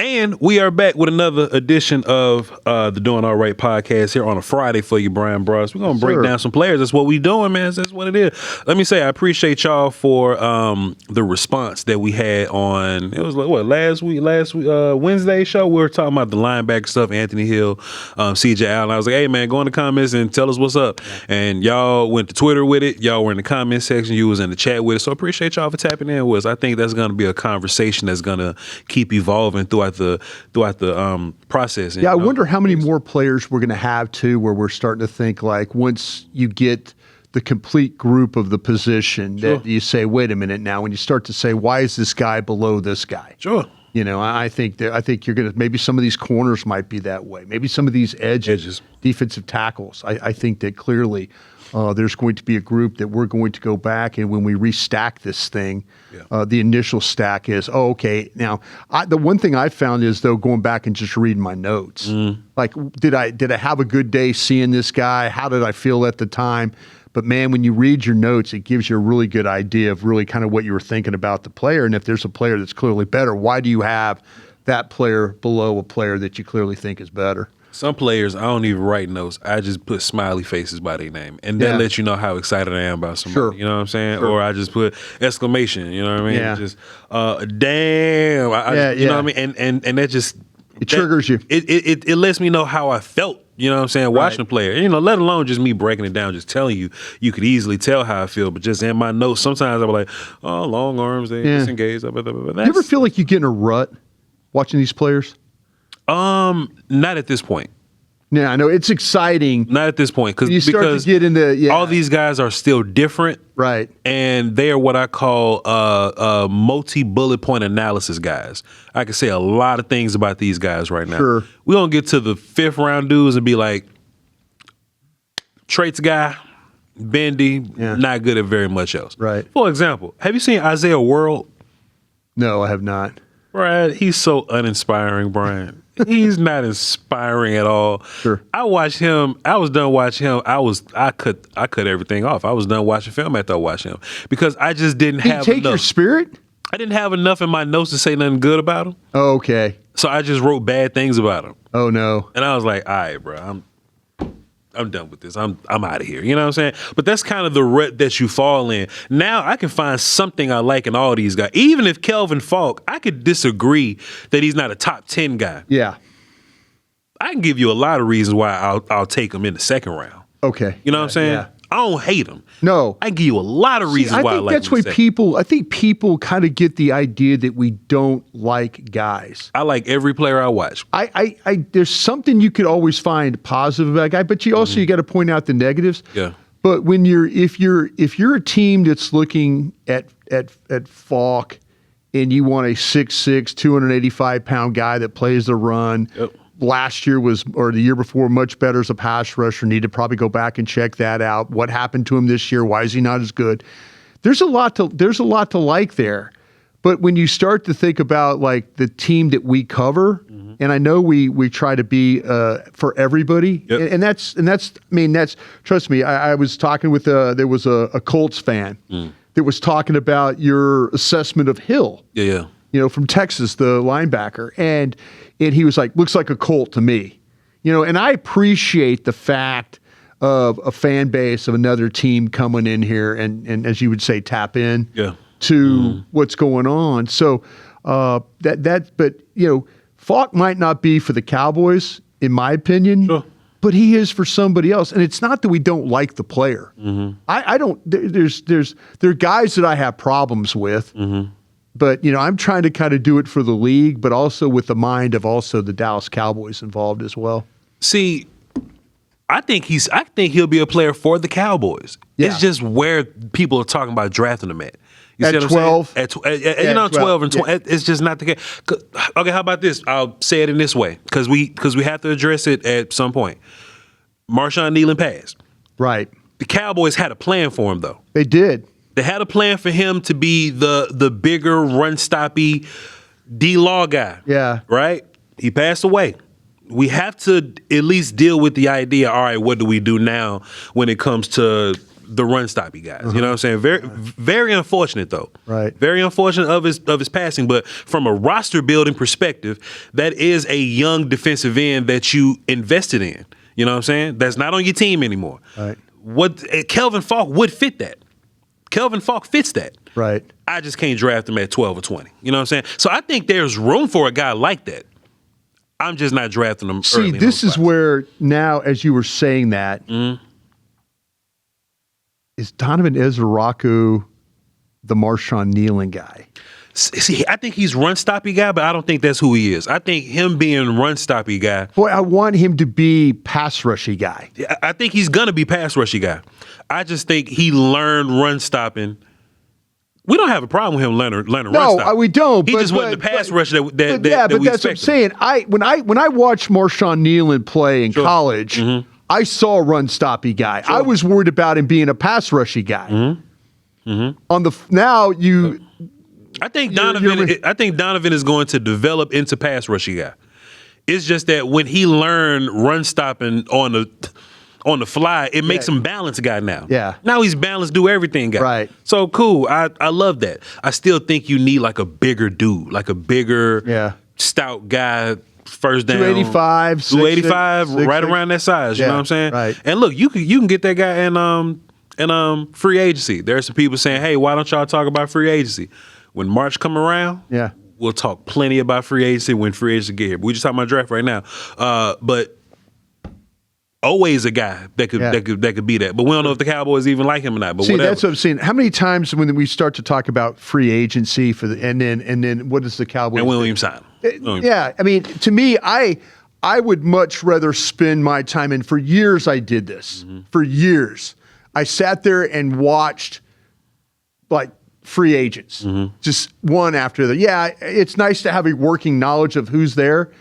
And we are back with another edition of the Doin Alright podcast here on a Friday for you, Bryan Broaddus. We're going to break down some players. That's what we doing, man. That's what it is. Let me say I appreciate y'all for the response that we had on, it was like, what, last week, Wednesday show? We were talking about the linebacker stuff, Anthony Hill, CJ Allen. I was like, hey, man, go in the comments and tell us what's up. And y'all went to Twitter with it. Y'all were in the comment section. You was in the chat with it. So I appreciate y'all for tapping in with us. I think that's going to be a conversation that's going to keep evolving throughout the process. Yeah, I wonder how many more players we're going to have too, where we're starting to think like once you get the complete group of the position that you say, wait a minute now, when you start to say, why is this guy below this guy? Sure. You know, I think you're going to, maybe some of these corners might be that way. Maybe some of these edges. Defensive tackles. I think that clearly there's going to be a group that we're going to go back, and when we restack this thing, the initial stack is, okay, now the one thing I found is, though, going back and just reading my notes, like did I have a good day seeing this guy? How did I feel at the time? But man, when you read your notes, it gives you a really good idea of really kind of what you were thinking about the player. And if there's a player that's clearly better, why do you have that player below a player that you clearly think is better? Some players, I don't even write notes. I just put smiley faces by their name. And that lets you know how excited I am about somebody. You know what I'm saying? Or I just put exclamation, you know what I mean? Yeah. Just, damn. You know what I mean? And that just... It triggers you. It lets me know how I felt, you know what I'm saying, watching the player. You know, let alone just me breaking it down, just telling you. You could easily tell how I feel, but just in my notes, sometimes I'll be like, oh, long arms, they disengage. You ever feel like you get in a rut watching these players? Not at this point. Yeah, I know. It's exciting. Not at this point. You start to get into, all these guys are still different. Right. And they are what I call multi-bullet point analysis guys. I can say a lot of things about these guys right now. Sure. We're going to get to the fifth round dudes and be like, traits guy, bendy, not good at very much else. Right. For example, have you seen Isaiah World? No, I have not. Brad, he's so uninspiring, Bryan. He's not inspiring at all. Sure. I watched him. I was done watching him. I cut everything off. I was done watching film after I watched him because I just didn't have take enough. Your spirit? I didn't have enough in my notes to say nothing good about him. Oh, okay. So I just wrote bad things about him. Oh no. And I was like, all right, bro, I'm done with this. I'm out of here. You know what I'm saying? But that's kind of the rut that you fall in. Now I can find something I like in all these guys. Even if Kelvin Falk, I could disagree that he's not a top 10 guy. Yeah. I can give you a lot of reasons why I'll take him in the second round. Okay. You know what I'm saying? Yeah. I don't hate him. No. I can give you a lot of reasons why I like him. I think people kind of get the idea that we don't like guys. I like every player I watch. There's something you could always find positive about a guy, but you also you got to point out the negatives. Yeah. But when if you're a team that's looking at Falk and you want a 6'6", 285-pound guy that plays the run. Yep. Last year or the year before, much better as a pass rusher. Need to probably go back and check that out. What happened to him this year? Why is he not as good? There's a lot to like there. But when you start to think about like the team that we cover, and I know we try to be for everybody, and that's trust me. I was talking with there was a Colts fan that was talking about your assessment of Hill. Yeah. You know, from Texas, the linebacker, and he was like, looks like a Colt to me. You know, and I appreciate the fact of a fan base of another team coming in here and as you would say, tap in to what's going on. So but you know, Falk might not be for the Cowboys, in my opinion, but he is for somebody else. And it's not that we don't like the player. I don't. There are guys that I have problems with. But, you know, I'm trying to kind of do it for the league, but also with the mind of also the Dallas Cowboys involved as well. See, I think he'll be a player for the Cowboys. Yeah. It's just where people are talking about drafting him at. You at 12? At 12 and 20. Yeah. It's just not the case. Okay, how about this? I'll say it in this way, because we have to address it at some point. Marshawn Kneeland passed. Right. The Cowboys had a plan for him, though. They did. They had a plan for him to be the bigger, run-stoppy D-Law guy. Yeah. Right? He passed away. We have to at least deal with the idea, all right, what do we do now when it comes to the run stoppy guys. You know what I'm saying? Very unfortunate though. Right. Very unfortunate of his passing. But from a roster building perspective, that is a young defensive end that you invested in. You know what I'm saying? That's not on your team anymore. Right. Kelvin Falk would fit that. Kelvin Falk fits that. Right. I just can't draft him at 12 or 20. You know what I'm saying? So I think there's room for a guy like that. I'm just not drafting him early. See, this is where now, as you were saying that, is Donovan Ezraku the Marshawn Nealon guy? See, I think he's run stoppy guy, but I don't think that's who he is. I think him being run stoppy guy. Boy, I want him to be pass rushy guy. I think he's gonna be pass rushy guy. I just think he learned run stopping. We don't have a problem with him learning run stopping. No, we don't. He just wasn't the pass rusher that we that's what I'm saying. When I watched Marshawn Nealon play in college, I saw a run stoppy guy. I was worried about him being a pass rushy guy. On the now you. I think Donovan is going to develop into pass rushy guy. It's just that when he learned run stopping on the fly, it makes him balanced guy now. Yeah. Now he's balanced, do everything guy. Right. So cool. I love that. I still think you need like a bigger dude, like a bigger, stout guy. First down, 285, 285, right around that size. You know what I'm saying? Right. And look, you can get that guy in free agency. There are some people saying, "Hey, why don't y'all talk about free agency?" When March come around, we'll talk plenty about free agency when free agency get here. But we just talking about draft right now. But always a guy that could be that. But we don't know if the Cowboys even like him or not. But see, whatever. that's what I'm saying. How many times when we start to talk about free agency and then what does the Cowboys and we don't even sign him. Yeah, I mean, to me, I would much rather spend my time, and for years I did this. For years, I sat there and watched like free agents, just one after the. Yeah, it's nice to have a working knowledge of who's there,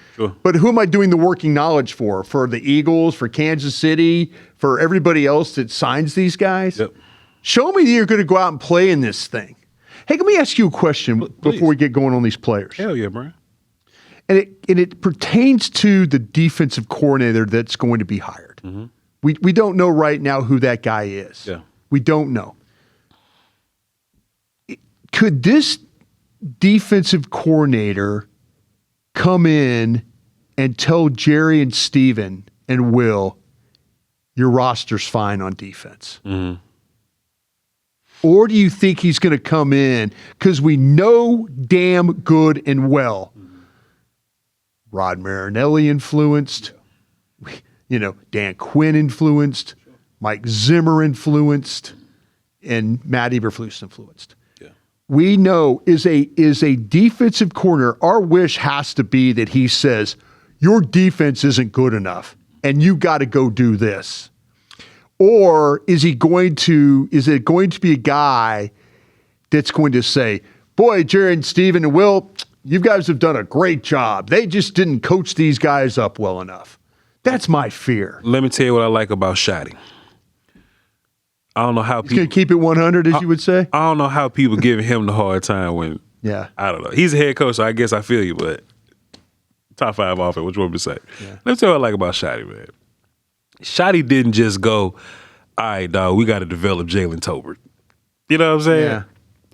but who am I doing the working knowledge for? For the Eagles, for Kansas City, for everybody else that signs these guys? Yep. Show me that you're going to go out and play in this thing. Hey, let me ask you a question before we get going on these players. Hell yeah, Brian. And it pertains to the defensive coordinator that's going to be hired. We don't know right now who that guy is. Yeah. We don't know. Could this defensive coordinator come in and tell Jerry and Steven and Will, your roster's fine on defense? Or do you think he's going to come in because we know damn good and well Rod Marinelli influenced, Dan Quinn influenced, Mike Zimmer influenced, and Matt Eberflus influenced. We know is a defensive corner. Our wish has to be that he says, your defense isn't good enough and you got to go do this. Or is it going to be a guy that's going to say, boy, Jerry and Steven and Will, you guys have done a great job. They just didn't coach these guys up well enough. That's my fear. Let me tell you what I like about Shotty. I don't know how he's going to keep it 100, as you would say. I don't know how people giving him the hard time when. Yeah. I don't know. He's a head coach, so I guess I feel you. But top 5 offense, what you want me to say? Yeah. Let me tell you what I like about Shotty, man. Shotty didn't just go, all right, dog, we got to develop Jalen Tolbert. You know what I'm saying? Yeah.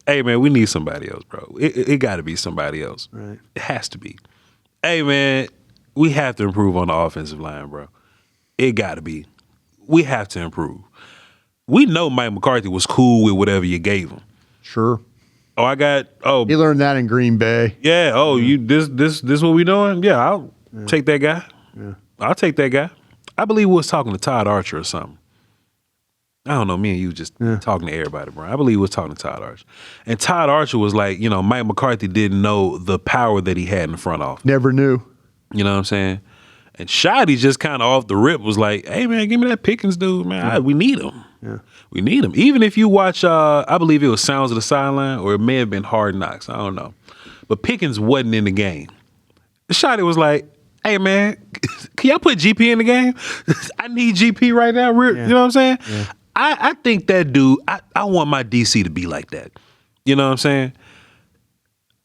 Hey, man, we need somebody else, bro. It got to be somebody else. Right. It has to be. Hey, man, we have to improve on the offensive line, bro. It got to be. We have to improve. We know Mike McCarthy was cool with whatever you gave him. Sure. He He learned that in Green Bay. Yeah. This what we doing? Yeah, I'll take that guy. Yeah. I'll take that guy. I believe we was talking to Todd Archer or something. I don't know. Me and you just talking to everybody, bro. I believe we was talking to Todd Archer. And Todd Archer was like, Mike McCarthy didn't know the power that he had in the front office. Never knew. You know what I'm saying? And Shotty just kind of off the rip was like, hey, man, give me that Pickens dude, man. We need him. Yeah. We need him. Even if you watch, I believe it was Sounds of the Sideline, or it may have been Hard Knocks. I don't know. But Pickens wasn't in the game. Shotty was like, hey, man, can y'all put GP in the game? I need GP right now. You know what I'm saying? Yeah. I think that dude, I want my DC to be like that. You know what I'm saying?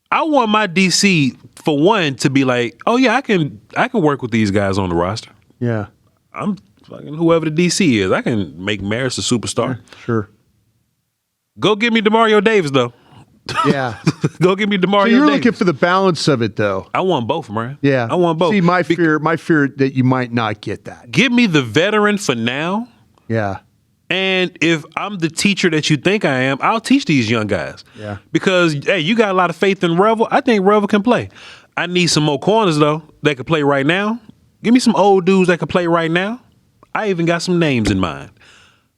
I want my DC, for one, to be like, oh, yeah, I can work with these guys on the roster. Yeah. I'm fucking whoever the DC is. I can make Maris a superstar. Yeah, sure. Go get me DeMario Davis, though. Yeah. Go get me DeMario So you're Davis. looking for the balance of it, though. I want both, man. Yeah. I want both. See, my fear that you might not get that. Give me the veteran for now. Yeah. And if I'm the teacher that you think I am, I'll teach these young guys. Yeah. Because, hey, you got a lot of faith in Revel. I think Revel can play. I need some more corners, though, that can play right now. Give me some old dudes that can play right now. I even got some names in mind.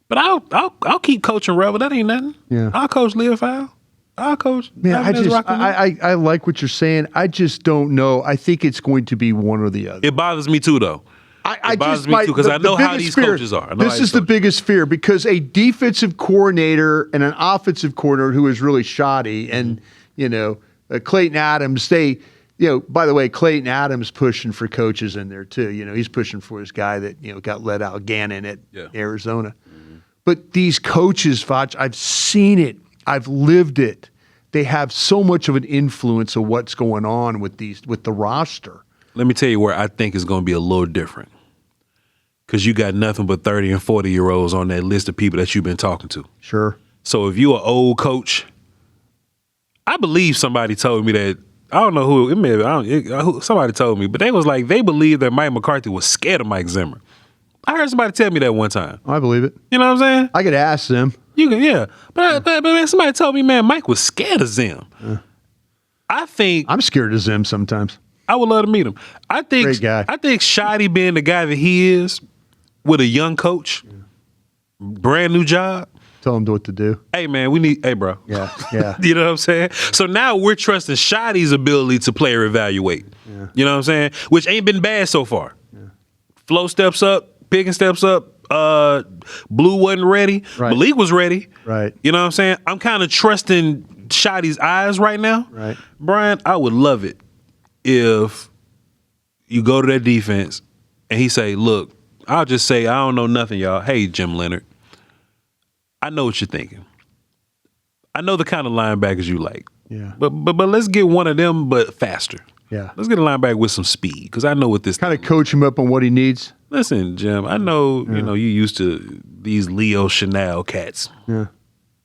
But I'll keep coaching Revel. That ain't nothing. Yeah. I'll coach Leo Fowl. I'll coach. Man, I like what you're saying. I just don't know. I think it's going to be one or the other. It bothers me too, though. It bothers me too because I know how these coaches are. This is the biggest fear because a defensive coordinator and an offensive coordinator who is really shoddy, and Clayton Adams. By the way, Clayton Adams pushing for coaches in there too. He's pushing for his guy that got let out, Gannon at Arizona. Mm-hmm. But these coaches, Voch, I've seen it. I've lived it. They have so much of an influence of what's going on with the roster. Let me tell you where I think it's going to be a little different. Because you got nothing but 30 and 40-year-olds on that list of people that you've been talking to. Sure. So if you're an old coach, I believe somebody told me that, I don't know who, somebody told me, but they was like, they believe that Mike McCarthy was scared of Mike Zimmer. I heard somebody tell me that one time. I believe it. You know what I'm saying? I could ask them. You can, yeah. But man, somebody told me, man, Mike was scared of Zim. I think I'm scared of Zim sometimes. I would love to meet him. Great guy. I think Shoddy being the guy that he is with a young coach, brand new job. Tell him what to do. Hey, man, hey, bro. Yeah, yeah. You know what I'm saying? So now we're trusting Shoddy's ability to player evaluate. Yeah. You know what I'm saying? Which ain't been bad so far. Yeah. Flo steps up, Pickens steps up. Blue wasn't ready. Right. Malik was ready. Right. You know what I'm saying? I'm kind of trusting Shoddy's eyes right now. Right. Brian, I would love it if you go to that defense and he say, look, I'll just say, I don't know nothing, y'all. Hey, Jim Leonard, I know what you're thinking. I know the kind of linebackers you like. Yeah. But let's get one of them, but faster. Yeah. Let's get a linebacker with some speed because I know what this kind of coach him up on what he needs. Listen, Jim, I know you used to these Leo Chanel cats. Yeah.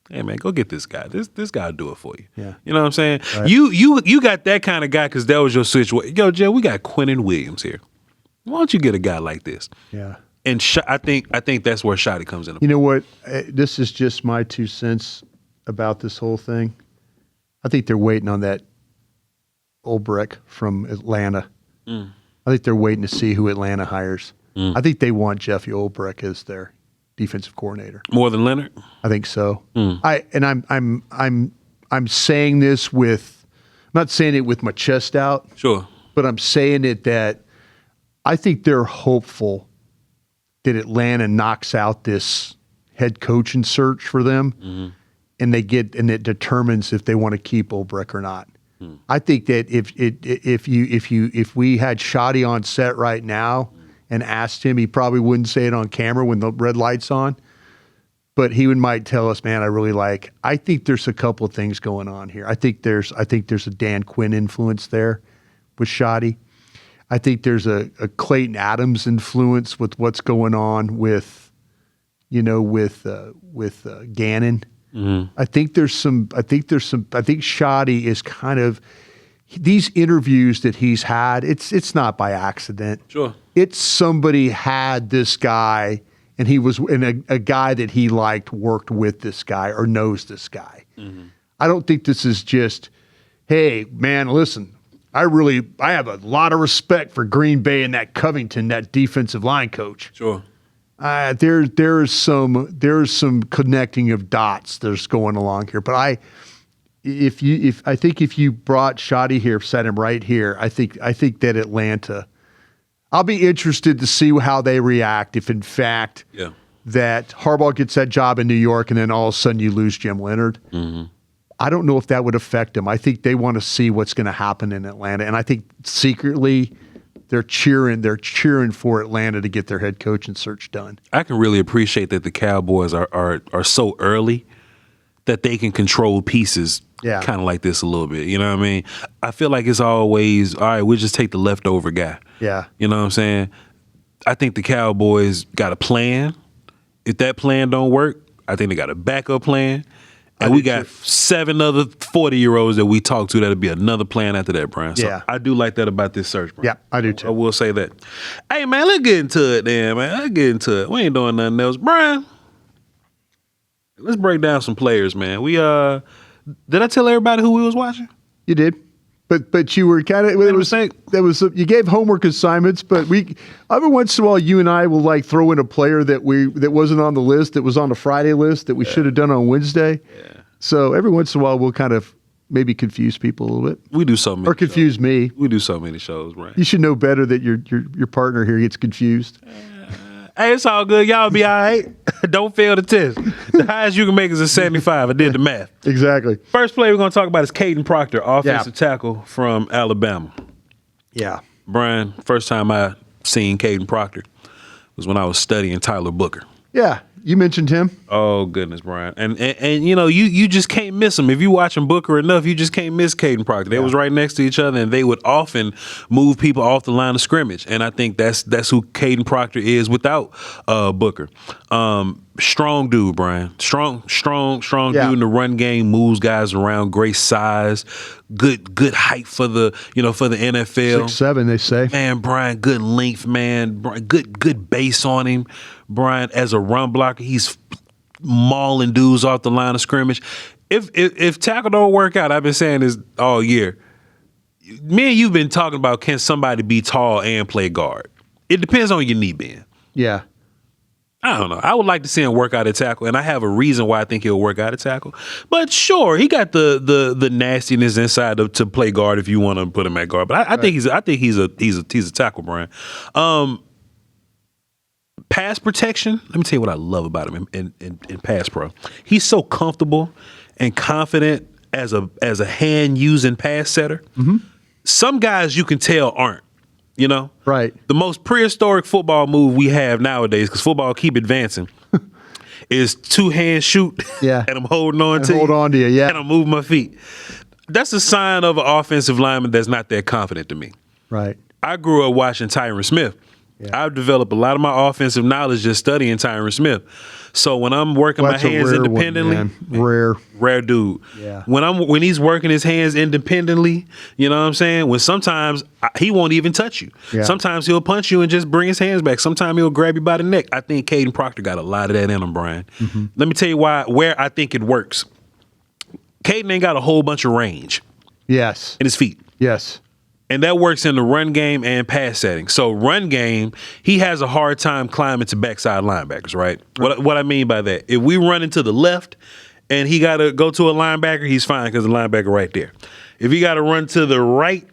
Hey man, go get this guy. This guy'll do it for you. Yeah. You know what I'm saying? Right. You got that kind of guy because that was your situation. Yo, Jim, we got Quinnen Williams here. Why don't you get a guy like this? Yeah. And I think that's where Shoddy comes in. You know what? This is just my 2 cents about this whole thing. I think they're waiting on that Ulbrich from Atlanta. I think they're waiting to see who Atlanta hires. I think they want Jeffy Ulbrich as their defensive coordinator. More than Leonard? I think so. I'm saying this with, I'm not saying it with my chest out. Sure. But I'm saying it that I think they're hopeful that Atlanta knocks out this head coaching search for them, and it determines if they want to keep Ulbrich or not. I think that if we had Shoddy on set right now and asked him, he probably wouldn't say it on camera when the red light's on, but he might tell us, man, I think there's a couple of things going on here. I think there's a Dan Quinn influence there with Shoddy. I think there's a Clayton Adams influence with what's going on with Gannon. I think Shoddy is kind of, these interviews that he's had, it's not by accident. Sure. It's somebody had this guy and he was a guy that he liked worked with this guy or knows this guy. I don't think this is just, hey, man, listen, I have a lot of respect for Green Bay and that Covington, that defensive line coach. Sure. There's some connecting of dots that's going along here. But I think if you brought Shoddy here, set him right here, I think that Atlanta, I'll be interested to see how they react if in fact that Harbaugh gets that job in New York and then all of a sudden you lose Jim Leonard. I don't know if that would affect them. I think they want to see what's going to happen in Atlanta, and I think secretly they're cheering for Atlanta to get their head coaching search done. I can really appreciate that the Cowboys are so early that they can control pieces kind of like this a little bit. You know what I mean? I feel like it's always, all right, we'll just take the leftover guy. Yeah. You know what I'm saying? I think the Cowboys got a plan. If that plan don't work, I think they got a backup plan. And we got 7 other 40-year-olds that we talk to that'll be another plan after that, Brian. So Yeah. I do like that about this search, Brian. Yeah, I do too. I will say that. Hey, man, let's get into it then, man. Let's get into it. We ain't doing nothing else. Brian, let's break down some players, man. We did I tell everybody who we was watching? You did. But you were kind of you gave homework assignments, but we every once in a while you and I will like throw in a player that wasn't on the list, that was on the Friday list that we should have done on Wednesday. Yeah. So every once in a while we'll kind of maybe confuse people a little bit. We do so many or confuse shows. Me. We do so many shows, right? You should know better that your partner here gets confused. Hey, it's all good. Y'all be all right. Don't fail the test. The highest you can make is a 75. I did the math. Exactly. First player we're going to talk about is Kaden Proctor, offensive tackle from Alabama. Yeah. Brian, first time I seen Kaden Proctor was when I was studying Tyler Booker. Yeah. You mentioned him. Oh, goodness, Brian. And you know, you just can't miss him. If you watching Booker enough, you just can't miss Kaden Proctor. They was right next to each other, and they would often move people off the line of scrimmage. And I think that's who Kaden Proctor is without Booker. Strong dude, Brian. Strong dude in the run game, moves guys around, great size, good height for the NFL. 6'7", they say. Man, Brian, good length, man. Brian, good base on him. Brian, as a run blocker, he's mauling dudes off the line of scrimmage. If tackle don't work out, I've been saying this all year. Me and you've been talking about, can somebody be tall and play guard? It depends on your knee bend. Yeah. I don't know. I would like to see him work out at tackle, and I have a reason why I think he'll work out at tackle. But sure, he got the nastiness inside to play guard if you want to put him at guard. But I think he's a tackle, Brian. Pass protection. Let me tell you what I love about him in pass pro. He's so comfortable and confident as a hand using pass setter. Mm-hmm. Some guys you can tell aren't. You know? Right. The most prehistoric football move we have nowadays, because football keep advancing, is 2-hand shoot. Yeah. And I'm holding on to you. Hold on to you, yeah. And I'm moving my feet. That's a sign of an offensive lineman that's not that confident to me. Right. I grew up watching Tyron Smith. Yeah. I've developed a lot of my offensive knowledge just studying Tyron Smith. So when I'm working my hands independently, rare dude. Yeah. When he's working his hands independently, you know what I'm saying? When sometimes he won't even touch you. Yeah. Sometimes he'll punch you and just bring his hands back. Sometimes he'll grab you by the neck. I think Kaden Proctor got a lot of that in him, Brian. Mm-hmm. Let me tell you where I think it works. Kaden ain't got a whole bunch of range. Yes. In his feet. Yes. And that works in the run game and pass setting. So run game, he has a hard time climbing to backside linebackers, right? What I mean by that, if we run into the left and he got to go to a linebacker, he's fine because the linebacker right there. If he got to run to the right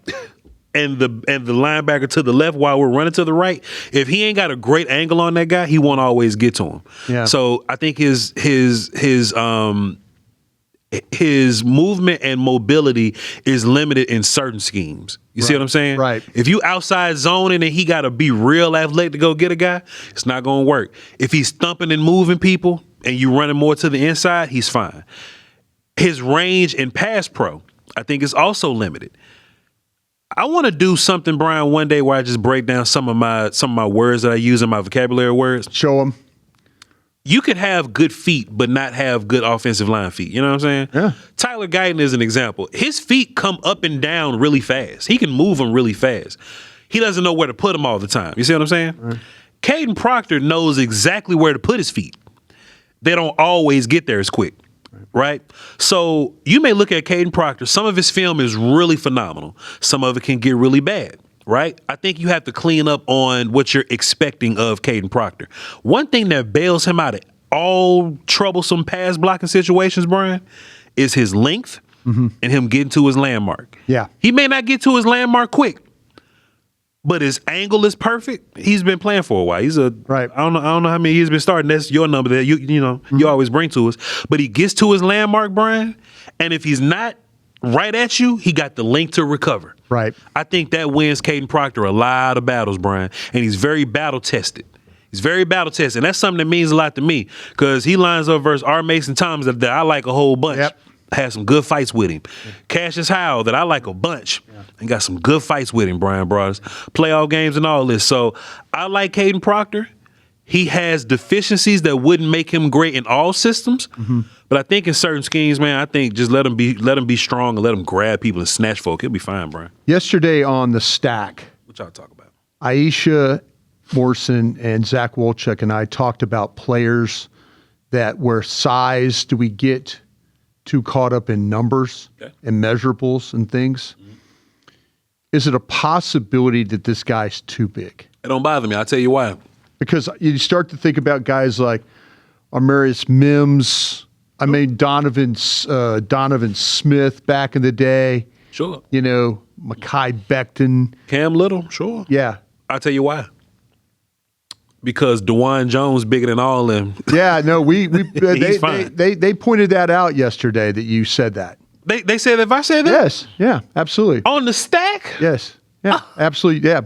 and the linebacker to the left while we're running to the right, if he ain't got a great angle on that guy, he won't always get to him. Yeah. So I think his movement and mobility is limited in certain schemes. You see what I'm saying? Right. If you outside zoning and he got to be real athletic to go get a guy, it's not going to work. If he's thumping and moving people and you running more to the inside, he's fine. His range in pass pro, I think, is also limited. I want to do something, Brian, one day where I just break down some of my words that I use in my vocabulary words. Show them. You could have good feet, but not have good offensive line feet. You know what I'm saying? Yeah. Tyler Guyton is an example. His feet come up and down really fast. He can move them really fast. He doesn't know where to put them all the time. You see what I'm saying? Right. Kaden Proctor knows exactly where to put his feet. They don't always get there as quick, right? So you may look at Kaden Proctor. Some of his film is really phenomenal. Some of it can get really bad. Right? I think you have to clean up on what you're expecting of Kaden Proctor. One thing that bails him out of all troublesome pass blocking situations, Brian, is his length and him getting to his landmark. Yeah. He may not get to his landmark quick, but his angle is perfect. He's been playing for a while. He's right. I don't know how many he's been starting. That's your number that you always bring to us. But he gets to his landmark, Brian, and if he's not right at you, he got the length to recover. Right. I think that wins Kaden Proctor a lot of battles, Brian. And he's very battle tested. He's very battle tested. And that's something that means a lot to me because he lines up versus R. Mason Thomas that I like a whole bunch. Yep. had some good fights with him. Cassius Howell, that I like a bunch, and got some good fights with him, Bryan Broaddus. Playoff games and all this. So I like Kaden Proctor. He has deficiencies that wouldn't make him great in all systems. But I think in certain schemes, man, I think just let him be strong and let him grab people and snatch folk. He'll be fine, Brian. Yesterday on the Stack, What y'all talk about? Aisha Morrison and Zach Wolchuk and I talked about players that where size do we get too caught up in numbers and measurables and things. Is it a possibility that this guy's too big? It don't bother me. I'll tell you why. Because you start to think about guys like Amarius Mims, Donovan Smith back in the day. Sure. You know, Mekhi Becton. Cam Little, sure. Yeah. I'll tell you why. Because DeJuan Jones bigger than all them. Yeah, no, He's fine. they pointed that out yesterday that you said that. They said if I said that? Yes, yeah, absolutely. On the Stack? Yes, yeah, absolutely, yeah.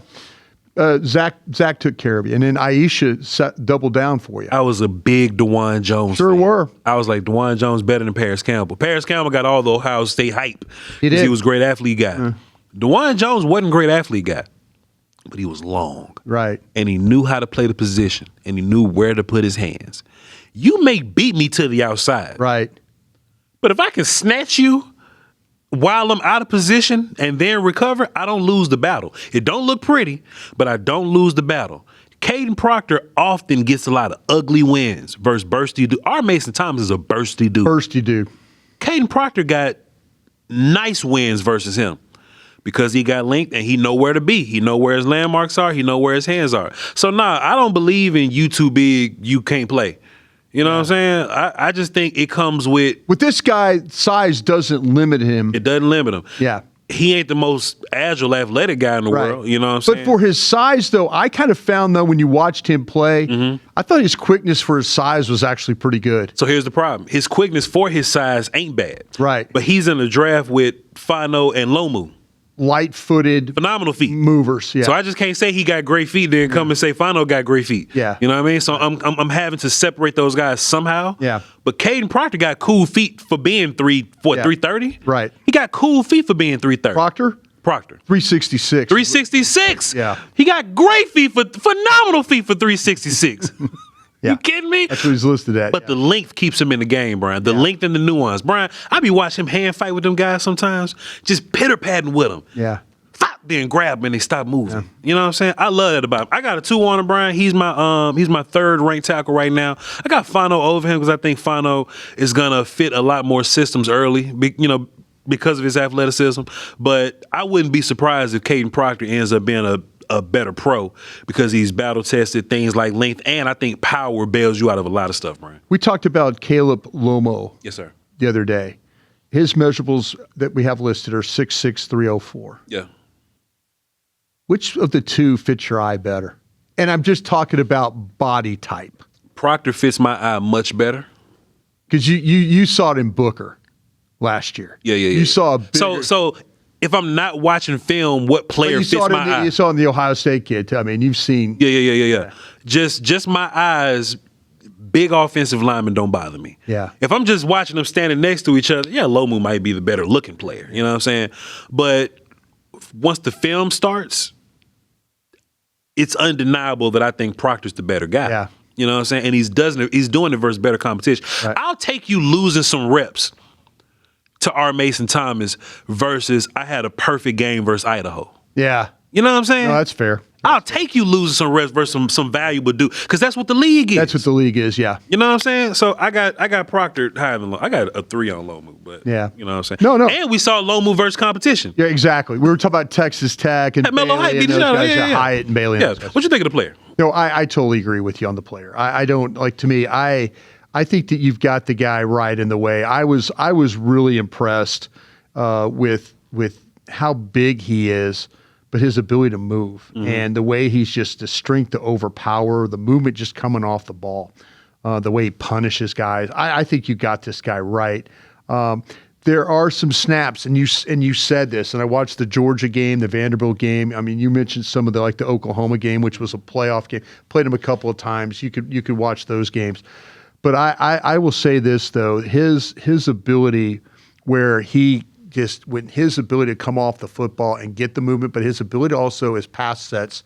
Zach took care of you, and then Aisha doubled down for you. I was a big DeJuan Jones Sure fan. were. I was like, DeJuan Jones better than Paris Campbell. Paris Campbell got all the Ohio State hype. He did. He was a great athlete guy. DeJuan Jones wasn't a great athlete guy, but he was long. Right. And he knew how to play the position, and he knew where to put his hands. You may beat me to the outside. Right. But if I can snatch you while I'm out of position and then recover, I don't lose the battle. It don't look pretty, but I don't lose the battle. Kaden Proctor often gets a lot of ugly wins versus bursty dude. Our Mason Thomas is a bursty dude. Bursty dude. Kaden Proctor got nice wins versus him because he got linked and he know where to be. He know where his landmarks are. He know where his hands are. So, I don't believe in you too big, you can't play. You know what I'm saying? I just think it comes with this guy, size doesn't limit him. It doesn't limit him. Yeah. He ain't the most agile, athletic guy in the world. You know what I'm saying? But for his size, though, I kind of found, though, when you watched him play, I thought his quickness for his size was actually pretty good. So here's the problem. His quickness for his size ain't bad. Right. But he's in the draft with Fano and Lomu. Light-footed. Phenomenal feet. Movers, yeah. So I just can't say he got great feet, then come and say Fano got great feet. Yeah. You know what I mean? So I'm having to separate those guys somehow. Yeah. But Kaden Proctor got cool feet for being 330? Right. He got cool feet for being 330. Proctor. 366. 366. Yeah. He got great feet phenomenal feet for 366. Yeah. You kidding me? That's what he's listed at. But the length keeps him in the game, Brian. The length and the nuance. Brian, I be watching him hand fight with them guys sometimes, just pitter-patting with them. Yeah. Then grab him and they stop moving. Yeah. You know what I'm saying? I love that about him. I got a 2 on him, Brian. He's my third ranked tackle right now. I got Fano over him because I think Fano is gonna fit a lot more systems early, because of his athleticism. But I wouldn't be surprised if Kaden Proctor ends up being a better pro because he's battle tested, things like length, and I think power bails you out of a lot of stuff, Brian. We talked about Caleb Lomo. Yes, sir. The other day. His measurables that we have listed are 6'6", 304. Yeah. Which of the two fits your eye better? And I'm just talking about body type. Proctor fits my eye much better. Because you saw it in Booker last year. Yeah. You saw a bigger... So if I'm not watching film, what player fits my eye? You saw it in the Ohio State kid. I mean, you've seen... Yeah. Just my eyes, big offensive linemen don't bother me. Yeah. If I'm just watching them standing next to each other, Lomu might be the better looking player. You know what I'm saying? But once the film starts, it's undeniable that I think Proctor's the better guy. Yeah. You know what I'm saying? And he's doing it versus better competition. Right. I'll take you losing some reps to R. Mason Thomas versus I had a perfect game versus Idaho. Yeah. You know what I'm saying? No, that's fair. I'll take you losing some reps versus some valuable dude because that's what the league is. That's what the league is, yeah. You know what I'm saying? So I got Proctor higher than Lomu. I got a 3 on Lomu, but yeah. You know what I'm saying? No. And we saw Lomu versus competition. Yeah, exactly. We were talking about Texas Tech and Melo Bailey Hyatt, and those guys, Hyatt and Bailey. Yeah. What you think of the player? No, I totally agree with you on the player. I don't like to me. I think that you've got the guy right in the way. I was really impressed with how big he is, but his ability to move and the way he's just the strength to overpower, the movement just coming off the ball, the way he punishes guys. I think you got this guy right. There are some snaps, and you said this, and I watched the Georgia game, the Vanderbilt game. I mean, you mentioned some of the Oklahoma game, which was a playoff game. Played him a couple of times. You could watch those games, but I will say this though, his ability where he just, when his ability to come off the football and get the movement, but his ability also as pass sets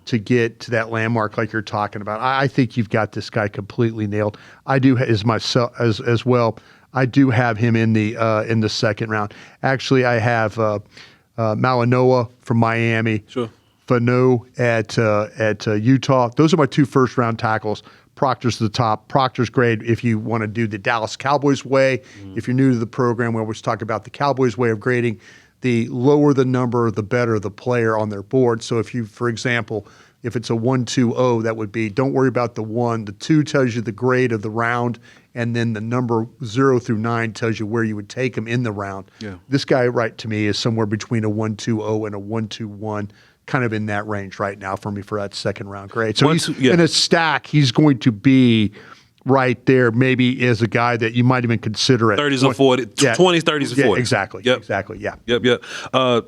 to get to that landmark like you're talking about. I think you've got this guy completely nailed. I do as myself as well. I do have him in the second round. Actually, I have Malinois from Miami. Sure. Fano at Utah. Those are my 2 first-round tackles. Proctor's the top. Proctor's great if you want to do the Dallas Cowboys way. If you're new to the program, we always talk about the Cowboys way of grading. The lower the number, the better the player on their board. So if you, for example, if it's a 1-2-0, that would be, don't worry about the 1. The 2 tells you the grade of the round, and then the number 0 through 9 tells you where you would take him in the round. Yeah. This guy, right to me, is somewhere between a 1-2-0 and a 1-2-1. Kind of in that range right now for me for that second round grade. So he's in a stack. He's going to be right there, maybe as a guy that you might even consider at 30s or 40, 20s, 30s, and 40s. Exactly. Yep. Exactly. Yeah. Yep.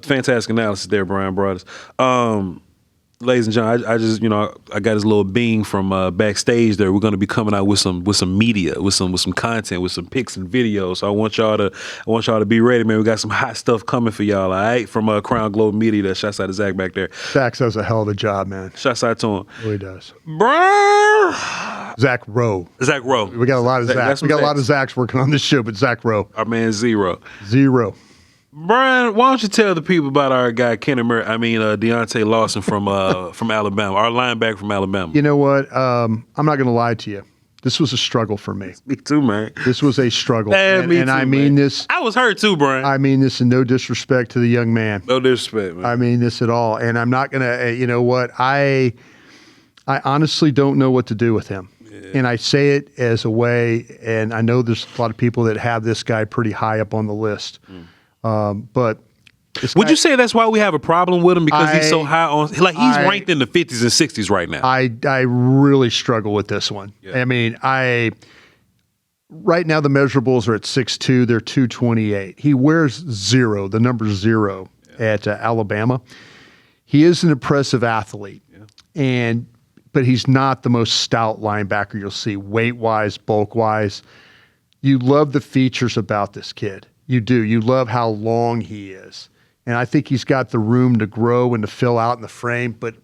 Fantastic analysis there, Bryan Broaddus. Ladies and gentlemen, I just I got this little bing from backstage there. We're going to be coming out with some media, with some content, with some pics and videos. So I want y'all to be ready, man. We got some hot stuff coming for y'all. All right, from Crown Globe Media. That shouts out to Zach back there. Zach does a hell of a job, man. Shouts out to him. Really does. Zach Rowe. We got a lot of Zachs. We got a lot of Zachs working on this show, but Zach Rowe. Our man Zero. Bryan, why don't you tell the people about our guy Deontay Lawson from Alabama, our linebacker from Alabama? You know what? I'm not going to lie to you. This was a struggle for me. Me too, man. This was a struggle. And I mean this. I was hurt too, Bryan. I mean this in no disrespect to the young man. No disrespect, man. I mean this at all. And I'm not going to, you know what? I honestly don't know what to do with him. Yeah. And I say it as a way, and I know there's a lot of people that have this guy pretty high up on the list. But would you say that's why we have a problem with him, because he's so high on, he's ranked in the 50s and 60s right now? I really struggle with this one. Yeah. I mean, right now the measurables are at 6'2", they're 228. He wears 0, the number 0 at Alabama. He is an impressive athlete, but he's not the most stout linebacker you'll see, weight-wise, bulk-wise. You love the features about this kid. You do. You love how long he is. And I think he's got the room to grow and to fill out in the frame. But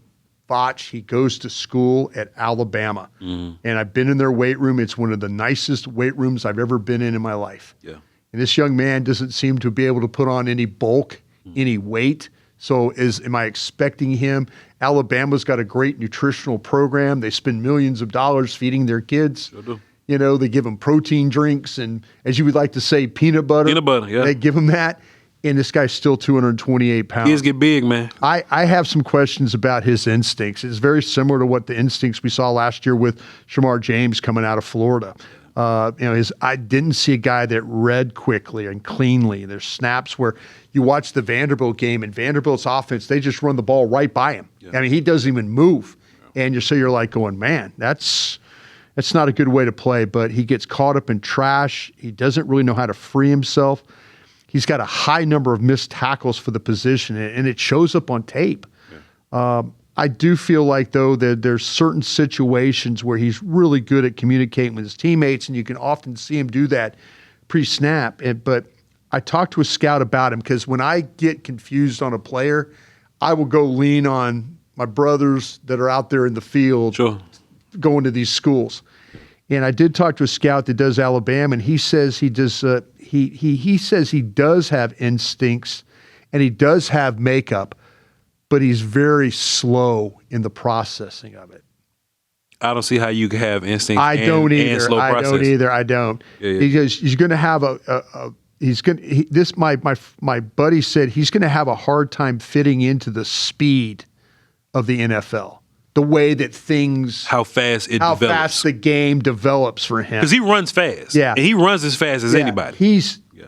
Voch, he goes to school at Alabama. And I've been in their weight room. It's one of the nicest weight rooms I've ever been in my life. Yeah. And this young man doesn't seem to be able to put on any bulk, any weight. So am I expecting him? Alabama's got a great nutritional program. They spend millions of dollars feeding their kids. Sure do. You know, they give them protein drinks and, as you would like to say, peanut butter. Peanut butter, yeah. They give them that. And this guy's still 228 pounds. Kids get big, man. I have some questions about his instincts. It's very similar to what the instincts we saw last year with Shamar James coming out of Florida. I didn't see a guy that read quickly and cleanly. There's snaps where you watch the Vanderbilt game, and Vanderbilt's offense, they just run the ball right by him. Yeah. I mean, he doesn't even move. Yeah. And you're like going, man, that's not a good way to play. But he gets caught up in trash. He doesn't really know how to free himself. He's got a high number of missed tackles for the position, and it shows up on tape. Yeah. I do feel like, though, that there's certain situations where he's really good at communicating with his teammates, and you can often see him do that pre-snap. But I talked to a scout about him, because when I get confused on a player, I will go lean on my brothers that are out there in the field going to these schools. And I did talk to a scout that does Alabama, and he says he does. He says he does have instincts, and he does have makeup, but he's very slow in the processing of it. I don't see how you can have instincts. I don't either. And slow processing. I don't. Yeah. Because he's going to have my buddy said he's going to have a hard time fitting into the speed of the NFL. The way that how fast the game develops for him. Because he runs fast. Yeah. And he runs as fast as anybody.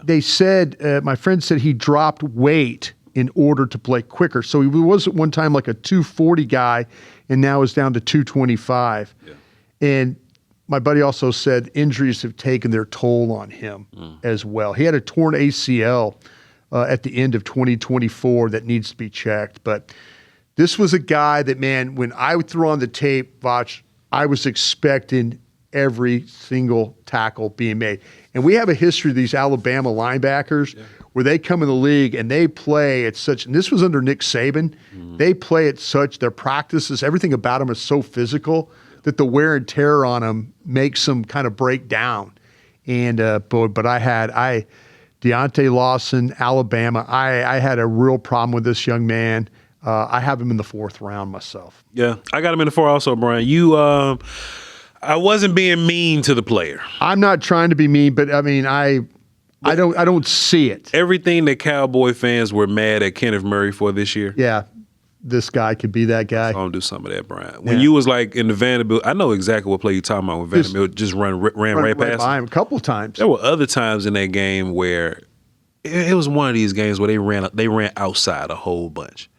They said, my friend said he dropped weight in order to play quicker. So he was at one time like a 240 guy, and now is down to 225. Yeah. And my buddy also said injuries have taken their toll on him as well. He had a torn ACL at the end of 2024 that needs to be checked. But this was a guy that, man, when I would throw on the tape, Voch, I was expecting every single tackle being made. And we have a history of these Alabama linebackers where they come in the league and they play at such, and this was under Nick Saban, they play at such, their practices, everything about them is so physical that the wear and tear on them makes them kind of break down. And but I Deontay Lawson, Alabama, I had a real problem with this young man. I have him in the 4th round myself. Yeah, I got him in the 4 also, Brian. You, I wasn't being mean to the player. I'm not trying to be mean, but I mean, I don't see it. Everything that Cowboy fans were mad at Kenneth Murray for this year. Yeah, this guy could be that guy. I'm gonna do some of that, Brian. When you was like in the Vanderbilt, I know exactly what play you talking about. When Vanderbilt just ran right past by him a couple of times. There were other times in that game where it was one of these games where they ran outside a whole bunch.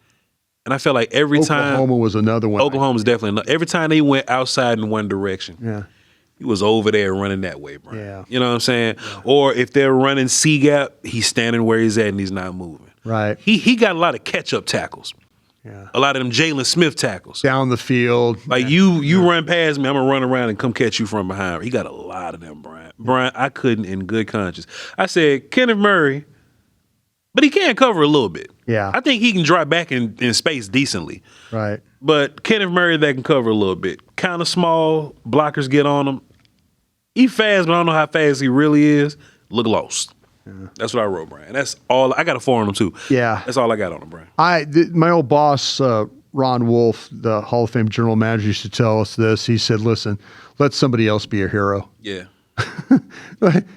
And I felt like every time Oklahoma was another one. Oklahoma's definitely every time they went outside in one direction, he was over there running that way, bro. Yeah. You know what I'm saying? Yeah. Or if they're running C gap, he's standing where he's at and he's not moving. Right. He got a lot of catch up tackles. Yeah. A lot of them Jalen Smith tackles. Down the field. Like you run past me, I'm gonna run around and come catch you from behind. He got a lot of them, Brian. Brian, I couldn't in good conscience. I said, Kenneth Murray, but he can cover a little bit. Yeah. I think he can drop back in space decently. Right. But Kenneth Murray that can cover a little bit. Kind of small, blockers get on him. He fast, but I don't know how fast he really is. Look lost. Yeah. That's what I wrote, Brian. That's all. I got a 4 on him too. Yeah. That's all I got on him, Brian. My old boss, Ron Wolf, the Hall of Fame general manager, used to tell us this. He said, listen, let somebody else be a hero. Yeah.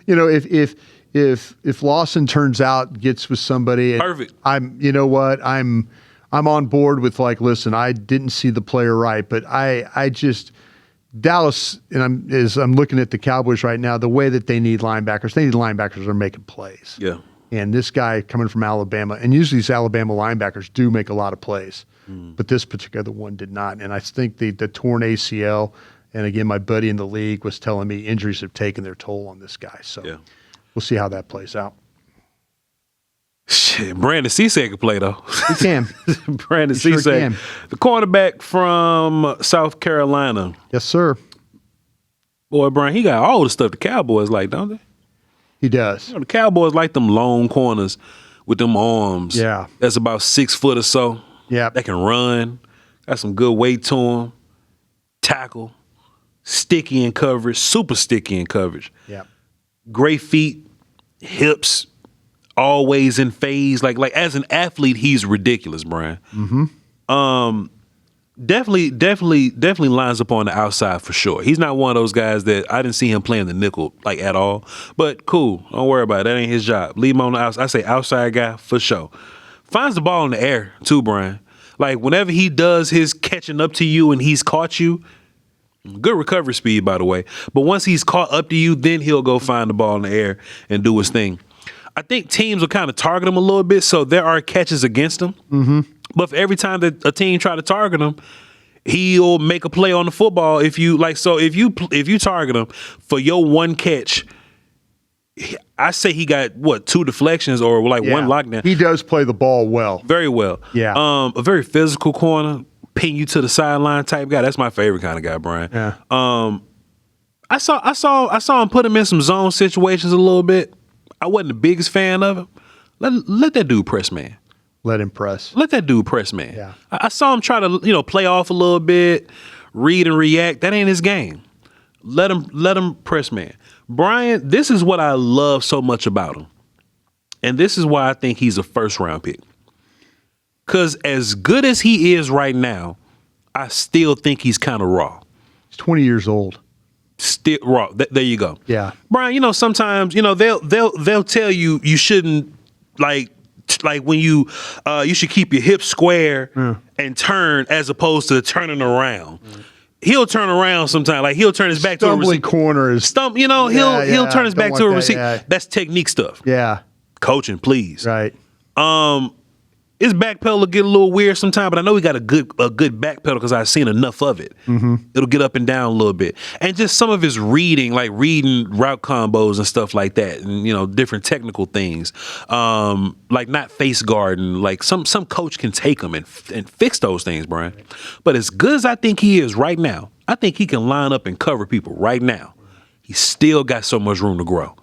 You know, if Lawson turns out, gets with somebody, perfect. I'm on board with like, listen, I didn't see the player right, but I just Dallas, and I'm looking at the Cowboys right now, the way that they need linebackers that are making plays. Yeah. And this guy coming from Alabama, and usually these Alabama linebackers do make a lot of plays, but this particular one did not. And I think the torn ACL, and again, my buddy in the league was telling me injuries have taken their toll on this guy. So we'll see how that plays out. Shit, Brandon Cisse can play though. He can. Brandon Cisse, sure, the cornerback from South Carolina. Yes, sir. Boy, Brian, he got all the stuff the Cowboys like, don't they? He does. You know, the Cowboys like them long corners with them arms. Yeah. That's about 6 foot or so. Yeah. That can run. Got some good weight to him. Tackle. Sticky in coverage. Super sticky in coverage. Yeah. Great feet. Hips. Always in phase. Like as an athlete, he's ridiculous, Brian. Mm-hmm. Definitely lines up on the outside for sure. He's not one of those guys that I didn't see him playing the nickel like at all. But cool, don't worry about it. That ain't his job. Leave him on the outside. I say outside guy for sure. Finds the ball in the air too, Brian. Like whenever he does his catching up to you and he's caught you, good recovery speed by the way. But once he's caught up to you, then he'll go find the ball in the air and do his thing. I think teams will kind of target him a little bit, so there are catches against him. Mm-hmm. But for every time that a team try to target him, he'll make a play on the football. If you target him for your one catch, I say he got 2 deflections or one lockdown. He does play the ball well, very well. Yeah, a very physical corner, pin you to the sideline type guy. That's my favorite kind of guy, Brian. Yeah. I saw him put him in some zone situations a little bit. I wasn't the biggest fan of him. Let that dude press man. Let him press. Let that dude press man. Yeah. I saw him try to play off a little bit, read and react. That ain't his game. Let him press man. Brian, this is what I love so much about him. And this is why I think he's a first round pick. Because as good as he is right now, I still think he's kind of raw. He's 20 years old. Still raw. There you go. Yeah. Brian, sometimes, they'll tell you shouldn't like when you should keep your hips square and turn as opposed to turning around. He'll turn around sometimes. Like he'll turn his back to a receiver. Corner is he'll turn his back to a receiver. Yeah. That's technique stuff. Yeah. Coaching, please. Right. His back pedal will get a little weird sometimes, but I know he got a good back pedal because I've seen enough of it. Mm-hmm. It'll get up and down a little bit. And just some of his reading, like reading route combos and stuff like that, and different technical things. Like not face guarding. Like some coach can take him and fix those things, Brian. But as good as I think he is right now, I think he can line up and cover people right now. He's still got so much room to grow.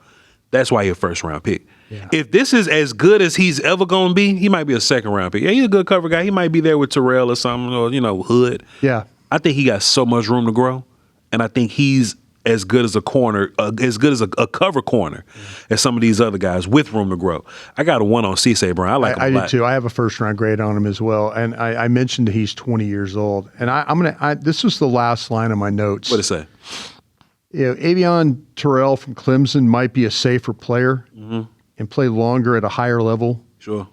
That's why he's a first-round pick. Yeah. If this is as good as he's ever going to be, he might be a second-round pick. Yeah, he's a good cover guy. He might be there with Terrell or something, or, Hood. Yeah. I think he got so much room to grow, and I think he's as good as a corner, as good as a cover corner as some of these other guys with room to grow. I got a 1 on Cisse, Bryan. I like him a lot. I do too. I have a first-round grade on him as well, and I mentioned he's 20 years old. And this was the last line of my notes. What'd it say? Avion Terrell from Clemson might be a safer player and play longer at a higher level. Sure.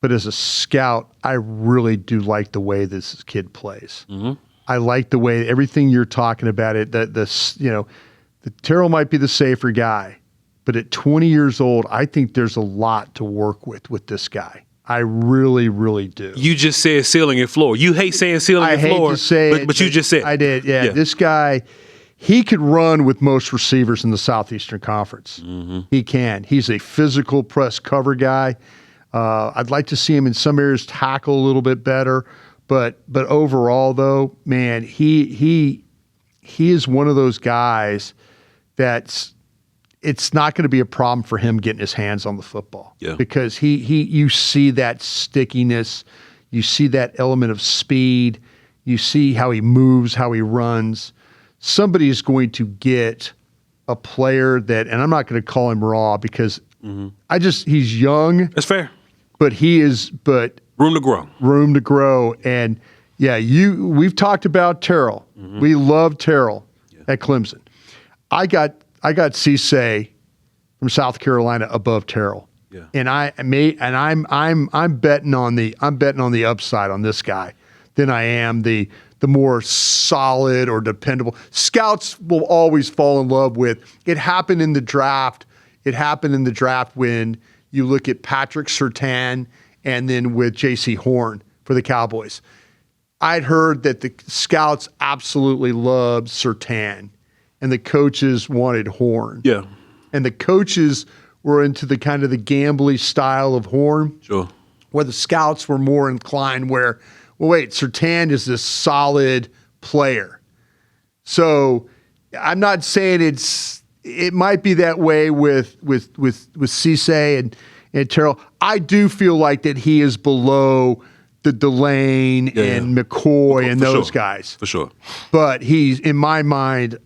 But as a scout, I really do like the way this kid plays. I like the way everything you're talking about it. The Terrell might be the safer guy, but at 20 years old, I think there's a lot to work with this guy. I really, really do. You just said ceiling and floor. You hate saying ceiling and floor. I hate to say it, but you just said. I did. Yeah. This guy, he could run with most receivers in the Southeastern Conference. He can. He's a physical press cover guy. I'd like to see him in some areas tackle a little bit better. But overall, though, man, he is one of those guys that's it's not going to be a problem for him getting his hands on the football. Yeah. Because you see that stickiness, you see that element of speed, you see how he moves, how he runs. Somebody is going to get a player that, and I'm not going to call him raw because he's young. That's fair. But room to grow. And yeah, we've talked about Terrell. We love Terrell at Clemson. I got Cisse from South Carolina above Terrell. Yeah. And I'm betting on the upside on this guy than I am the more solid or dependable. Scouts will always fall in love with. It happened in the draft. It happened in the draft when you look at Patrick Surtain and then with J.C. Horn for the Cowboys. I'd heard that the scouts absolutely loved Surtain, and the coaches wanted Horn. Yeah. And the coaches were into the kind of the gambly style of Horn. Sure. Where the scouts were more inclined where, well, wait, Surtain is this solid player. So I'm not saying it might be that way with Cisse and Terrell. I do feel like that he is below the Delane and McCoy and those guys. For sure. But he's, in my mind,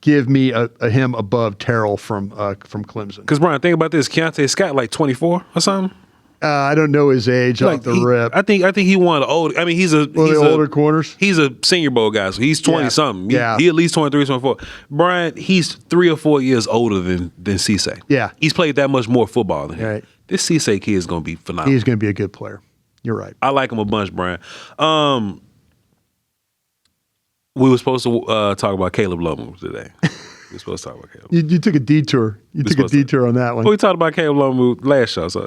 give me him above Terrell from Clemson. Because, Bryan, think about this. Keontae Scott, like 24 or something? I don't know his age off the rip. I think he won the old. I mean, he's the older corners. He's a Senior Bowl guy, so he's 20-something. Yeah. He at least 23, 24. Bryan, he's 3 or 4 years older than Cisse. Yeah. He's played that much more football than him. Right. This Cisse kid is going to be phenomenal. He's going to be a good player. You're right. I like him a bunch, Bryan. We were supposed to talk about Caleb Lomu today. We were supposed to talk about Caleb. You took a detour. You took a detour on that one. Well, we talked about Caleb Lomu last show. So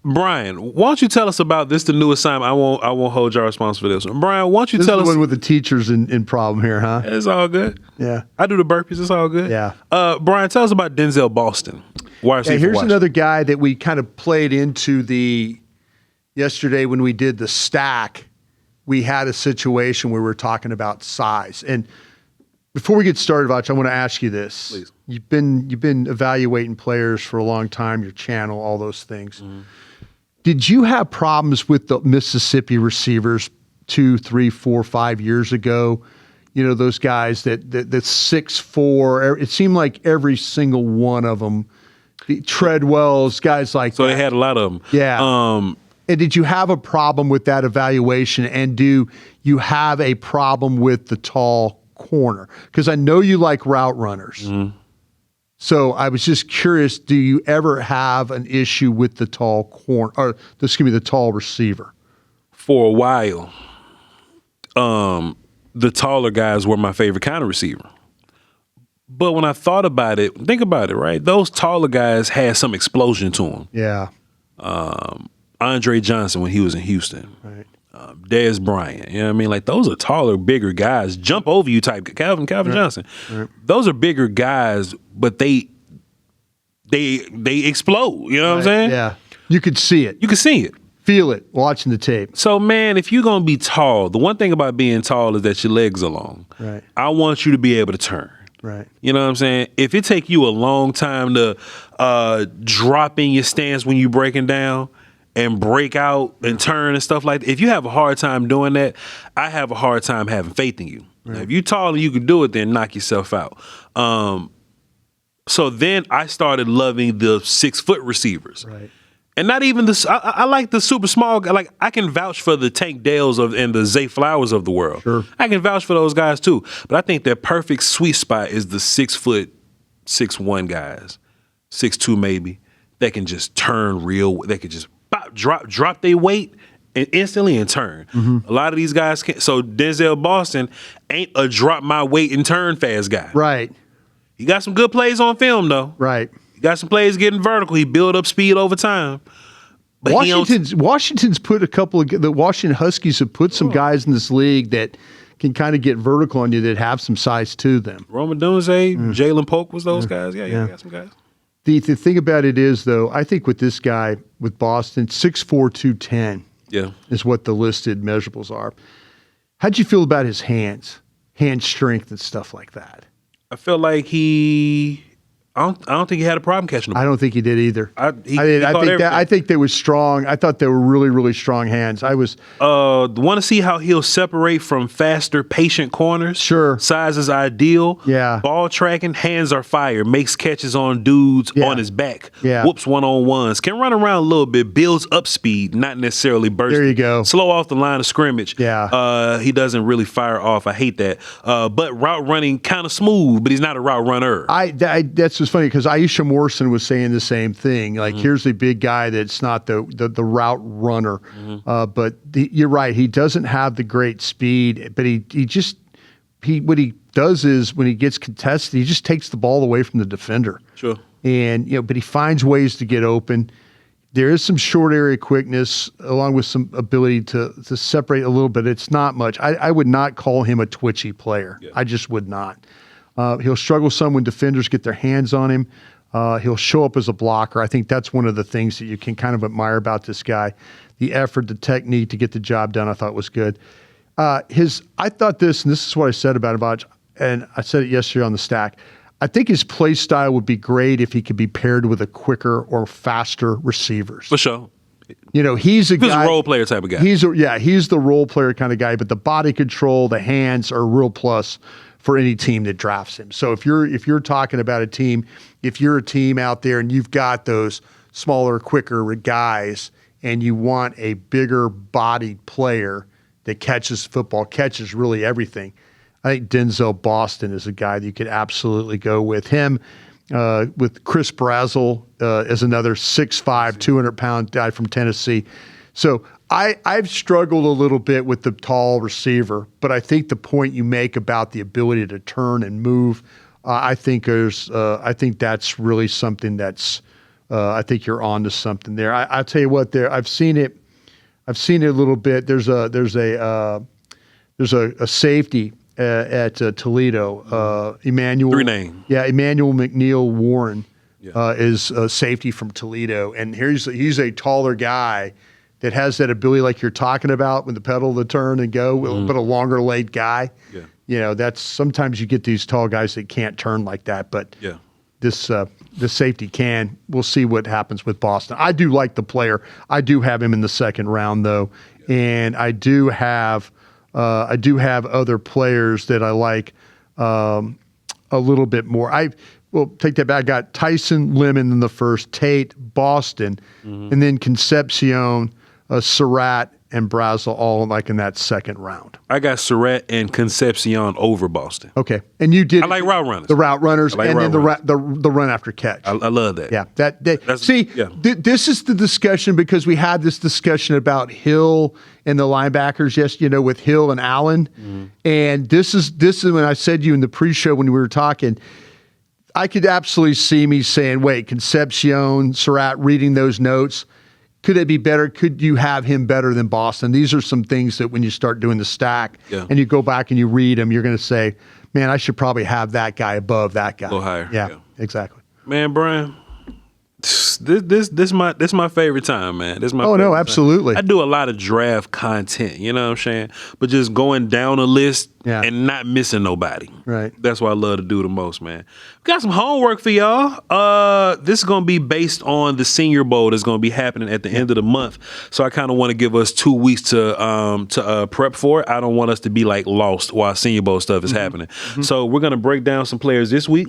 Bryan, why don't you tell us about this? The new assignment. I won't hold y'all responsible for this one. Bryan, why don't you tell us? This is the one with the teachers in problem here, huh? It's all good. Yeah, I do the burpees. It's all good. Yeah. Bryan, tell us about Denzel Boston. Here's another guy that we kind of played into yesterday when we did the stack. We had a situation where we were talking about size. And before we get started, Voch, I want to ask you this. Please. You've been evaluating players for a long time, your channel, all those things. Did you have problems with the Mississippi receivers 2, 3, 4, 5 years ago? You know, those guys that 6'4", it seemed like every single one of them, the Treadwells, guys like that. So they had a lot of them. Yeah. And did you have a problem with that evaluation? And do you have a problem with the tall corner? Because I know you like route runners. So I was just curious, do you ever have an issue with the tall corner, or the tall receiver? For a while, the taller guys were my favorite kind of receiver. But when I thought about it, think about it, right? Those taller guys had some explosion to them. Yeah. Andre Johnson when he was in Houston. Right. Dez Bryant. You know what I mean? Like, those are taller, bigger guys. Jump over you type. Calvin Johnson. Right. Those are bigger guys, but they explode. You know what I'm saying? Yeah. You could see it. You could see it. feel it watching the tape. So, man, if you're going to be tall, the one thing about being tall is that your legs are long. Right. I want you to be able to turn. Right. You know what I'm saying? If it take you a long time to drop in your stance when you breaking down and break out and turn and stuff like that, if you have a hard time doing that, I have a hard time having faith in you. Right. Now, if you're tall and you can do it, then knock yourself out. So then I started loving the 6-foot receivers. Right. And not even the I like the super small guy. Like, I can vouch for the Tank Dales and the Zay Flowers of the world. Sure. I can vouch for those guys too. But I think their perfect sweet spot is the 6-foot, 6'1" guys, 6'2" maybe, that can just turn real. They could just drop their weight and instantly and turn. A lot of these guys can't. So Denzel Boston ain't a drop my weight and turn fast guy. Right. He got some good plays on film though. Right. Got some plays getting vertical. He build up speed over time. But Washington's put a couple of the Washington Huskies have put some guys in this league that can kind of get vertical on you that have some size to them. Roma Dunze, Jalen Polk was those guys. Yeah, got some guys. The thing about it is, though, I think with this guy, with Boston, 6'4", 210 is what the listed measurables are. How'd you feel about his hand strength and stuff like that? I feel like I don't think he had a problem catching them. I don't think he did either. I think they were strong. I thought they were really, really strong hands. I was want to see how he'll separate from faster, patient corners. Sure. Size is ideal. Yeah. Ball tracking, hands are fire. Makes catches on dudes on his back. Yeah. Whoops one-on-ones. Can run around a little bit. Builds up speed, not necessarily burst. There you go. Slow off the line of scrimmage. Yeah. He doesn't really fire off. I hate that. But route running kind of smooth, but he's not a route runner. That's just funny because Aisha Morrison was saying the same thing. Like, here's a big guy that's not the route runner. But you're right. He doesn't have the great speed, but what he does is when he gets contested, he just takes the ball away from the defender. Sure. And, but he finds ways to get open. There is some short area quickness along with some ability to separate a little bit. It's not much. I would not call him a twitchy player. Yeah. I just would not. He'll struggle some when defenders get their hands on him. He'll show up as a blocker. I think that's one of the things that you can kind of admire about this guy. The effort, the technique to get the job done, I thought was good. I thought this, and this is what I said about him, and I said it yesterday on the Stack. I think his play style would be great if he could be paired with a quicker or faster receivers. For sure. He's a role player type of guy. He's the role player kind of guy, but the body control, the hands are a real plus for any team that drafts him. So if you're talking about a team, if you're a team out there and you've got those smaller, quicker guys and you want a bigger bodied player that catches football, catches really everything, I think Denzel Boston is a guy that you could absolutely go with. Him, with Chris Brazzell as another 6'5", 200-pound guy from Tennessee. So I've struggled a little bit with the tall receiver, but I think the point you make about the ability to turn and move, I think that's really something that's I think you're on to something there. I'll tell you what, I've seen it a little bit. There's a safety at Toledo, Emmanuel. 3 name. Yeah, Emmanuel McNeil Warren is a safety from Toledo, and he's a taller guy that has that ability like you're talking about with the pedal to turn and go, but a longer laid guy. Yeah. That's sometimes you get these tall guys that can't turn like that, but this safety can. We'll see what happens with Boston. I do like the player. I do have him in the second round though, and I do have other players that I like a little bit more. Take that back. I got Tyson Lemon in the first, Tate, Boston, and then Concepcion, Surratt, and Brazzell all like in that second round. I got Surratt and Concepcion over Boston. Okay, and you did. I like route runners. The route runners, like and then the run after catch. I love that. Yeah, this is the discussion because we had this discussion about Hill and the linebackers, with Hill and Allen, and this is when I said to you in the pre-show when we were talking. I could absolutely see me saying, wait, Concepcion, Surratt, reading those notes, could it be better? Could you have him better than Boston? These are some things that when you start doing the stack and you go back and you read them, you're going to say, man, I should probably have that guy above that guy. A little higher. Yeah, exactly. Man, Bryan, this my favorite time, man. This my Oh, no, favorite absolutely. time. I do a lot of draft content, you know what I'm saying? But just going down a list and not missing nobody. Right. That's what I love to do the most, man. We got some homework for y'all. This is going to be based on the Senior Bowl that's going to be happening at the end of the month. So I kind of want to give us 2 weeks to prep for it. I don't want us to be like lost while Senior Bowl stuff is happening. So we're going to break down some players this week.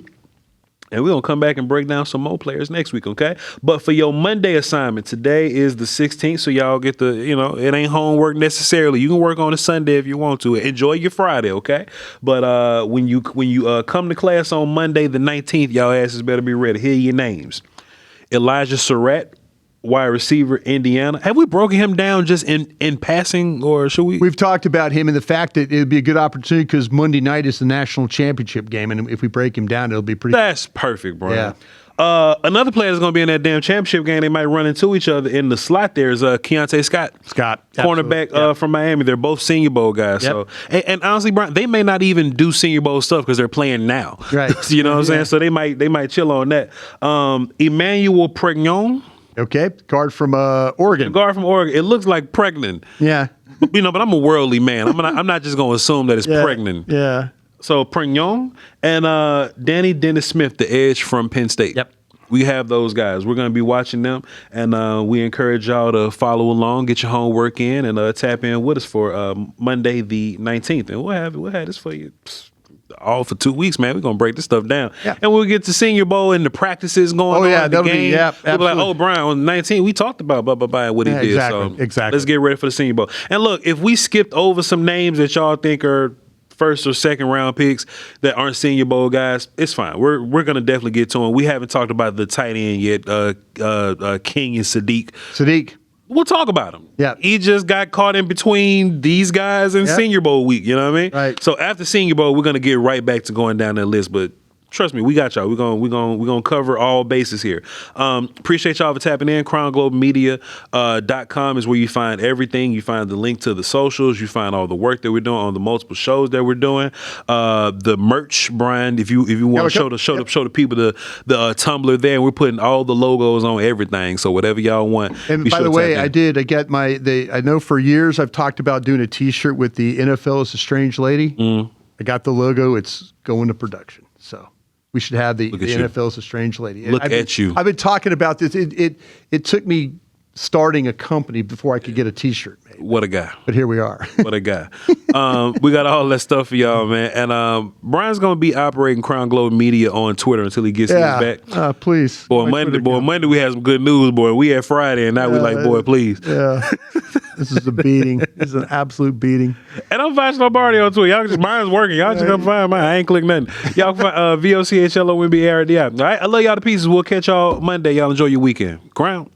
And we're going to come back and break down some more players next week, okay? But for your Monday assignment, today is the 16th, so y'all get the, it ain't homework necessarily. You can work on a Sunday if you want to. Enjoy your Friday, okay? But when you come to class on Monday the 19th, y'all asses better be ready. Here are your names. Elijah Surratt, wide receiver, Indiana. Have we broken him down just in passing, or should we? We've talked about him and the fact that it would be a good opportunity because Monday night is the national championship game, and if we break him down, it'll be pretty. That's perfect, bro. Yeah. Another player that's going to be in that damn championship game, they might run into each other in the slot there is Keontae Scott. Cornerback from Miami. They're both Senior Bowl guys. Yep. So, and honestly, Brian, they may not even do Senior Bowl stuff because they're playing now. Right. You know what I'm saying? So they might chill on that. Emmanuel Pregnon. Okay, guard from Oregon. Guard from Oregon. It looks like pregnant. Yeah. But I'm a worldly man. I'm not just going to assume that it's pregnant. Yeah. So Pregnon and Danny Dennis Smith, the edge from Penn State. Yep. We have those guys. We're going to be watching them, and we encourage y'all to follow along, get your homework in, and tap in with us for Monday the 19th. And we'll have this for you all for 2 weeks, man. We're going to break this stuff down. Yeah. And we'll get to Senior Bowl and the practices going on in the game. We'll be like, oh, Brian, on 19, we talked about blah, blah, blah, what he did. Exactly. Let's get ready for the Senior Bowl. And look, if we skipped over some names that y'all think are first or second round picks that aren't Senior Bowl guys, it's fine. We're going to definitely get to them. We haven't talked about the tight end yet, King and Sadiq. We'll talk about him. Yeah. He just got caught in between these guys and Senior Bowl week. You know what I mean? Right. So after Senior Bowl, we're gonna get right back to going down that list. But trust me, we got y'all. We're gonna cover all bases here. Appreciate y'all for tapping in. CrownGlobeMedia.com is where you find everything. You find the link to the socials. You find all the work that we're doing on the multiple shows that we're doing. The merch, Brian. If you want to show the people the Tumblr there, we're putting all the logos on everything. So whatever y'all want. And by the way, I know for years I've talked about doing a T-shirt with the NFL is a strange lady. I got the logo. It's going to production. So. We should have the NFL is a strange lady. Look at you. I've been talking about this. It took me starting a company before I could get a T-shirt made. What a guy. But here we are. What a guy. We got all that stuff for y'all, man. And Brian's going to be operating Crown Globe Media on Twitter until he gets his back. Please. Monday we had some good news, boy. We had Friday, and now we like, boy, please. Yeah. This is a beating. This is an absolute beating. And I'm Voch Lombardi on Twitter. Y'all mine's working. Y'all just come find mine. I ain't click nothing. Y'all can find VOCHLONBARDI. All right. I love y'all to pieces. We'll catch y'all Monday. Y'all enjoy your weekend. Crown.